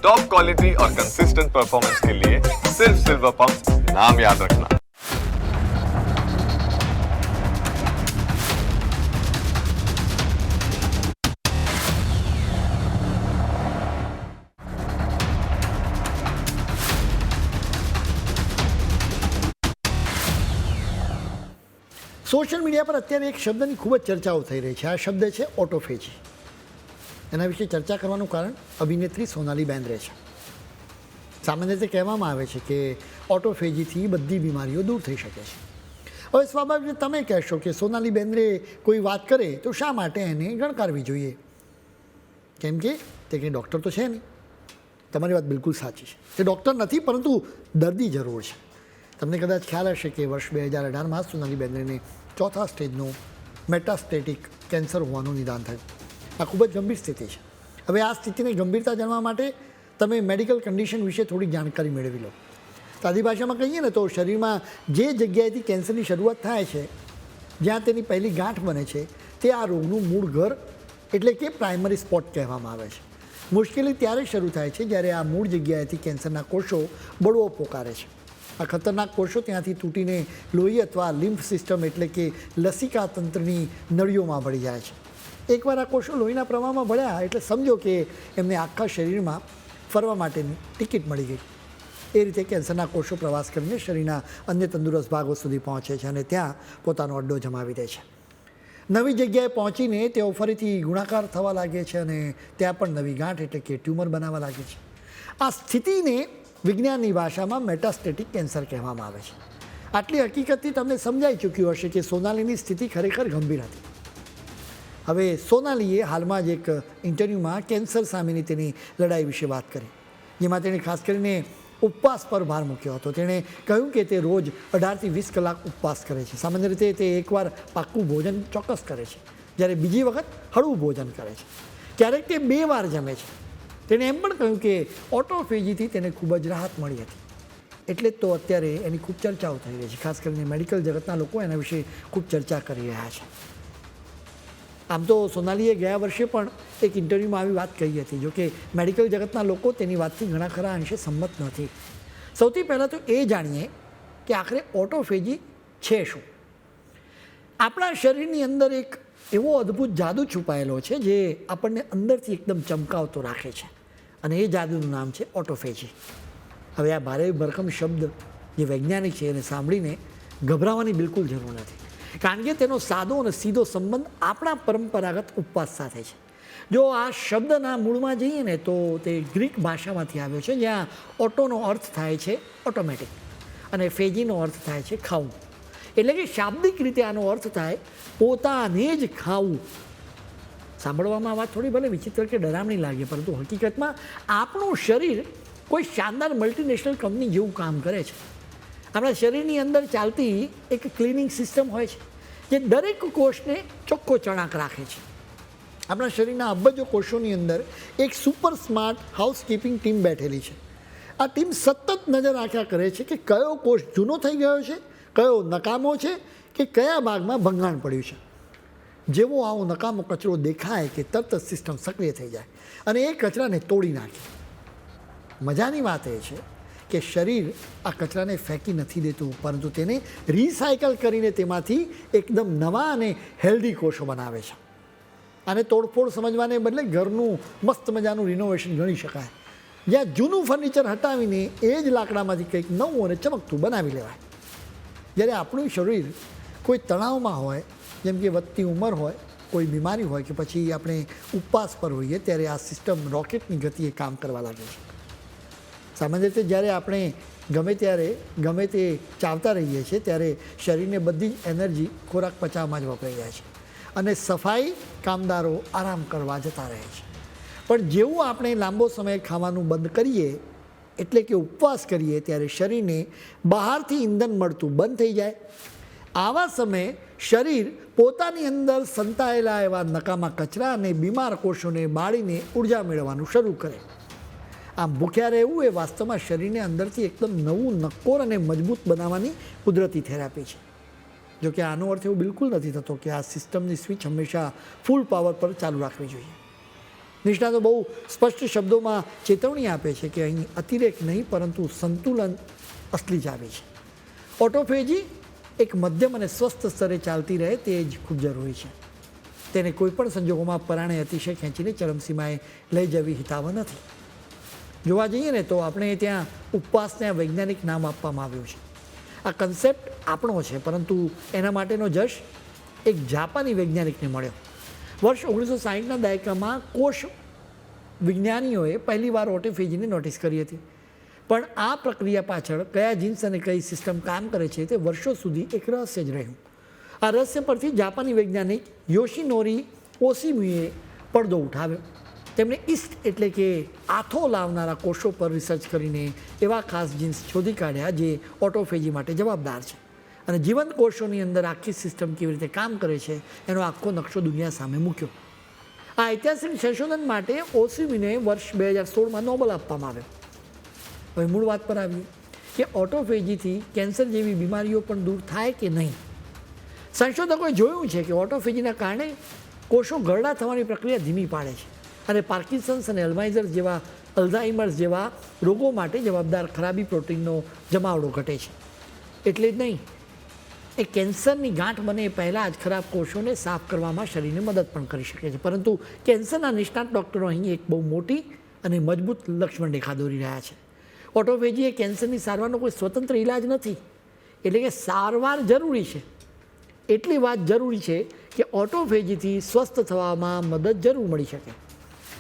Top quality और consistent performance के लिए सिर्फ सिल्वर पंप नाम याद रखना। સોશિયલ મીડિયા પર અત્યારે એક શબ્દની ખૂબ જ ચર્ચાઓ થઈ રહી છે. આ શબ્દ છે ઓટોફેજી. એના વિશે ચર્ચા કરવાનું કારણ અભિનેત્રી સોનાલી બેન્દ્રે છે. સામાન્ય રીતે કહેવામાં આવે છે કે ઓટોફેજીથી બધી બીમારીઓ દૂર થઈ શકે છે. હવે સ્વાભાવિક રીતે તમે કહેશો કે સોનાલી બેન્દ્રે કોઈ વાત કરે તો શા માટે એને ગણકારવી જોઈએ, કેમ કે તે કંઈ ડૉક્ટર તો છે નહીં. તમારી વાત બિલકુલ સાચી છે, તે ડૉક્ટર નથી, પરંતુ દર્દી જરૂર છે. તમને કદાચ ખ્યાલ હશે કે વર્ષ 2018માં સોનાલી બેન્દ્રેને ચોથા સ્ટેજનું મેટાસ્ટેટિક કેન્સર હોવાનું નિદાન થયું. આ ખૂબ જ ગંભીર સ્થિતિ છે. હવે આ સ્થિતિની ગંભીરતા જાણવા માટે તમે મેડિકલ કન્ડિશન વિશે થોડી જાણકારી મેળવી લો. સાદી ભાષામાં કહીએ ને તો શરીરમાં જે જગ્યાએથી કેન્સરની શરૂઆત થાય છે, જ્યાં તેની પહેલી ગાંઠ બને છે, તે આ રોગનું મૂળ ઘર એટલે કે પ્રાઇમરી સ્પોટ કહેવામાં આવે છે. મુશ્કેલી ત્યારે શરૂ થાય છે જ્યારે આ મૂળ જગ્યાએથી કેન્સરના કોષો બળવો પોકારે છે. આ ખતરનાક કોષો ત્યાંથી તૂટીને લોહી અથવા લિમ્ફ સિસ્ટમ એટલે કે લસિકા તંત્રની નળીઓમાં ભળી જાય છે. એકવાર આ કોષો લોહીના પ્રવાહમાં ભળ્યા એટલે સમજો કે એમને આખા શરીરમાં ફરવા માટેની ટિકિટ મળી ગઈ. એ રીતે કેન્સરના કોષો પ્રવાસ કરીને શરીરના અન્ય તંદુરસ્ત ભાગો સુધી પહોંચે છે અને ત્યાં પોતાનો અડ્ડો જમાવી દે છે. નવી જગ્યાએ પહોંચીને તેઓ ફરીથી ગુણાકાર થવા લાગે છે અને ત્યાં પણ નવી ગાંઠ એટલે કે ટ્યુમર બનાવવા લાગે છે. આ સ્થિતિને વિજ્ઞાનની ભાષામાં મેટાસ્ટેટિક કેન્સર કહેવામાં આવે છે. આટલી હકીકતથી તમને સમજાઈ ચૂક્યું હશે કે સોનાલીની સ્થિતિ ખરેખર ગંભીર હતી. હવે સોનાલીએ હાલમાં જ એક ઇન્ટરવ્યૂમાં કેન્સર સામેની તેની લડાઈ વિશે વાત કરી, જેમાં તેણે ખાસ કરીને ઉપવાસ પર ભાર મૂક્યો હતો. તેણે કહ્યું કે તે રોજ 18થી 20 કલાક ઉપવાસ કરે છે. સામાન્ય રીતે તે એકવાર પાક્કું ભોજન ચોક્કસ કરે છે, જ્યારે બીજી વખત હળવું ભોજન કરે છે. ક્યારેક તે 2 વાર જમે છે. તેણે એમ પણ કહ્યું કે ઓટોફેજીથી તેને ખૂબ જ રાહત મળી હતી. એટલે જ તો અત્યારે એની ખૂબ ચર્ચાઓ થઈ રહી છે. ખાસ કરીને મેડિકલ જગતના લોકો એના વિશે ખૂબ ચર્ચા કરી રહ્યા છે. આમ તો સોનાલીએ ગયા વર્ષે પણ એક ઇન્ટરવ્યૂમાં આવી વાત કહી હતી. જોકે મેડિકલ જગતના લોકો તેની વાતથી ઘણા ખરા અંશે સંમત નથી. સૌથી પહેલાં તો એ જાણીએ કે આખરે ઓટોફેજી છે શું. આપણા શરીરની અંદર એક એવો અદ્ભુત જાદુ છુપાયેલો છે જે આપણને અંદરથી એકદમ ચમકાવતો રાખે છે, અને એ જાદુનું નામ છે ઓટોફેજી. હવે આ ભારે ભરખમ શબ્દ જે વૈજ્ઞાનિક છે એને સાંભળીને ગભરાવાની બિલકુલ જરૂર નથી, કારણ કે તેનો સાદો અને સીધો સંબંધ આપણા પરંપરાગત ઉપવાસ સાથે છે. જો આ શબ્દના મૂળમાં જઈએ ને તો તે ગ્રીક ભાષામાંથી આવ્યો છે, જ્યાં ઓટોનો અર્થ થાય છે ઓટોમેટિક અને ફેજીનો અર્થ થાય છે ખાવું. એટલે કે શાબ્દિક રીતે આનો અર્થ થાય પોતાને જ ખાવું. સાંભળવામાં વાત થોડી ભલે વિચિત્ર કે ડરામણી લાગે, પરંતુ હકીકતમાં આપણું શરીર કોઈ શાનદાર મલ્ટીનેશનલ કંપની જેવું કામ કરે છે. આપણા શરીરની અંદર ચાલતી એક ક્લિનિંગ સિસ્ટમ હોય છે જે દરેક કોષને ચોખ્ખો ચણાક રાખે છે. આપણા શરીરના અબજો કોષોની અંદર એક સુપર સ્માર્ટ હાઉસકીપિંગ ટીમ બેઠેલી છે. આ ટીમ સતત નજર રાખ્યા કરે છે કે કયો કોષ જૂનો થઈ ગયો છે, કયો નકામો છે કે કયા ભાગમાં ભંગાણ પડ્યું છે. જેવો આવો નકામો કચરો દેખાય કે તરત જ સિસ્ટમ સક્રિય થઈ જાય અને એ કચરાને તોડી નાખે. મજાની વાત એ છે કે શરીર આ કચરાને ફેંકી નથી દેતું, પરંતુ તેને રિસાયકલ કરીને તેમાંથી એકદમ નવા અને હેલ્ધી કોષો બનાવે છે. આને તોડફોડ સમજવાને બદલે ઘરનું મસ્ત મજાનું રિનોવેશન ગણી શકાય, જ્યાં જૂનું ફર્નિચર હટાવીને એ જ લાકડામાંથી કંઈક નવું અને ચમકતું બનાવી લેવાય. જ્યારે આપણું શરીર કોઈ તણાવમાં હોય, જેમ કે વધતી ઉંમર હોય, કોઈ બીમારી હોય કે પછી આપણે ઉપવાસ પર હોઈએ, ત્યારે આ સિસ્ટમ રોકેટની ગતિએ કામ કરવા લાગે છે. સામાન્ય રીતે જ્યારે આપણે ગમે ત્યારે ગમે તે ચાવતા રહીએ છીએ ત્યારે શરીરને બધી જ એનર્જી ખોરાક પચાવવામાં જ વપરાઈ જાય છે અને સફાઈ કામદારો આરામ કરવા જતા રહે છે. પણ જેવું આપણે લાંબો સમય ખાવાનું બંધ કરીએ, એટલે કે ઉપવાસ કરીએ, ત્યારે શરીરને બહારથી ઈંધણ મળતું બંધ થઈ જાય. આવા સમયે શરીર પોતાની અંદર સંતાયેલા એવા નકામા કચરા અને બીમાર કોષોને બાળીને ઉર્જા મેળવવાનું શરૂ કરે. આમ ભૂખ્યા રહેવું એ વાસ્તવમાં શરીરને અંદરથી એકદમ નવું, નક્કોર અને મજબૂત બનાવવાની કુદરતી થેરાપી છે. જોકે આનો અર્થ એવો બિલકુલ નથી થતો કે આ સિસ્ટમની સ્વિચ હંમેશા ફૂલ પાવર પર ચાલુ રાખવી જોઈએ. નિષ્ણાતો બહુ સ્પષ્ટ શબ્દોમાં ચેતવણી આપે છે કે અહીં અતિરેક નહીં પરંતુ સંતુલન અસલી ચાવી છે. ઓટોફેજી એક મધ્યમ અને સ્વસ્થ સ્તરે ચાલતી રહે તે જ ખૂબ જરૂરી છે. તેને કોઈપણ સંજોગોમાં પરાણે અતિશય ખેંચીને ચરમસીમાએ લઈ જવી હિતાવહ નથી. જોવા જઈએ ને તો આપણે ત્યાં ઉપવાસને વૈજ્ઞાનિક નામ આપવામાં આવ્યું છે. આ કન્સેપ્ટ આપણો છે, પરંતુ એના માટેનો જશ એક જાપાની વૈજ્ઞાનિકને મળ્યો. વર્ષ 1960ના દાયકામાં કોષ વિજ્ઞાનીઓએ પહેલીવાર ઓટોફેજીને નોટિસ કરી હતી. પણ આ પ્રક્રિયા પાછળ કયા જીન્સ અને કઈ સિસ્ટમ કામ કરે છે તે વર્ષો સુધી એક રહસ્ય જ રહ્યું. આ રહસ્ય પરથી જાપાની વૈજ્ઞાનિક યોશિનોરી ઓશિમુએ પડદો ઉઠાવ્યો. તેમણે ઈસ્ટ એટલે કે આથો લાવનારા કોષો પર રિસર્ચ કરીને એવા ખાસ જીન્સ શોધી કાઢ્યા જે ઓટોફેજી માટે જવાબદાર છે, અને જીવંત કોષોની અંદર આખી સિસ્ટમ કેવી રીતે કામ કરે છે એનો આખો નકશો દુનિયા સામે મૂક્યો. આ ઐતિહાસિક સંશોધન માટે ઓશિમુને વર્ષ 2016માં નોબેલ આપવામાં આવ્યો. હવે મૂળ વાત પર આવીએ કે ઓટોફેજીથી કેન્સર જેવી બીમારીઓ પણ દૂર થાય કે નહીં. સંશોધકોએ જોયું છે કે ઓટોફેજીના કારણે કોષો ગરડા થવાની પ્રક્રિયા ધીમી પાડે છે અને પાર્કિન્સન્સ અને અલ્ઝાઇમર્સ જેવા રોગો માટે જવાબદાર ખરાબી પ્રોટીનનો જમાવડો ઘટે છે. એટલે જ નહીં, એ કેન્સરની ગાંઠ બને એ પહેલાં જ ખરાબ કોષોને સાફ કરવામાં શરીરને મદદ પણ કરી શકે છે. પરંતુ કેન્સરના નિષ્ણાત ડૉક્ટરો અહીં એક બહુ મોટી અને મજબૂત લક્ષ્મણ રેખા દોરી રહ્યા છે. ઓટોફેજી એ કેન્સરની સારવારનો કોઈ સ્વતંત્ર ઇલાજ નથી. એટલે કે સારવાર જરૂરી છે, એટલી વાત જરૂરી છે કે ઓટોફેજીથી સ્વસ્થ થવામાં મદદ જરૂર મળી શકે.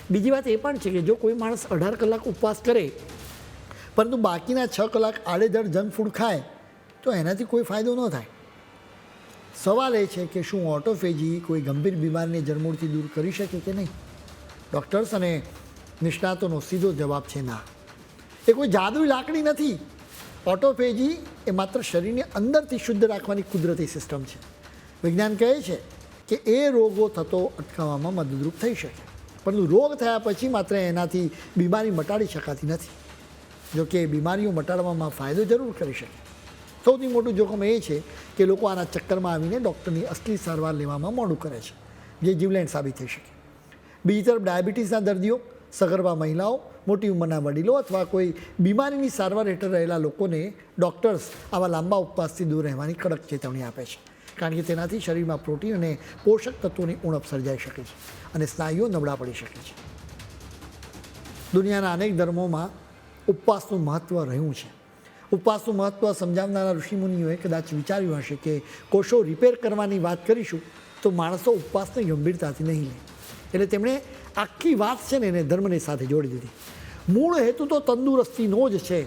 બીજી વાત એ પણ છે કે જો કોઈ માણસ 18 કલાક ઉપવાસ કરે પરંતુ બાકીના 6 કલાક આડેધડ જંક ફૂડ ખાય તો એનાથી કોઈ ફાયદો ન થાય. સવાલ એ છે કે શું ઓટોફેજી કોઈ ગંભીર બીમારીને જડમૂળથી દૂર કરી શકે કે નહીં? ડૉક્ટર્સ અને નિષ્ણાતોનો સીધો જવાબ છે ના. એ કોઈ જાદુઈ લાકડી નથી. ઓટોફેજી એ માત્ર શરીરને અંદરથી શુદ્ધ રાખવાની કુદરતી સિસ્ટમ છે. વિજ્ઞાન કહે છે કે એ રોગો થતો અટકાવવામાં મદદરૂપ થઈ શકે, પરંતુ રોગ થયા પછી માત્ર એનાથી બીમારી મટાડી શકાતી નથી. જોકે બીમારીઓ મટાડવામાં ફાયદો જરૂર કરી શકે. સૌથી મોટું જોખમ એ છે કે લોકો આના ચક્કરમાં આવીને ડૉક્ટરની અસલી સારવાર લેવામાં મોડું કરે છે, જે જીવલેણ સાબિત થઈ શકે. બીજી તરફ ડાયાબિટીસના દર્દીઓ, સગર્ભા મહિલાઓ, મોટી ઉંમરના વડીલો અથવા કોઈ બીમારીની સારવાર હેઠળ રહેલા લોકોને ડૉક્ટર્સ આવા લાંબા ઉપવાસથી દૂર રહેવાની કડક ચેતવણી આપે છે, કારણ કે તેનાથી શરીરમાં પ્રોટીન અને પોષક તત્વોની ઉણપ સર્જાઈ શકે છે અને સ્નાયુઓ નબળા પડી શકે છે. દુનિયાના અનેક ધર્મોમાં ઉપવાસનું મહત્ત્વ રહ્યું છે. ઉપવાસનું મહત્ત્વ સમજાવનારા ઋષિમુનિઓએ કદાચ વિચાર્યું હશે કે કોષો રિપેર કરવાની વાત કરીશું તો માણસો ઉપવાસને ગંભીરતાથી નહીં લે, એટલે તેમણે આખી વાત છે ને એને ધર્મની સાથે જોડી દીધી. મૂળ હેતુ તો તંદુરસ્તીનો જ છે,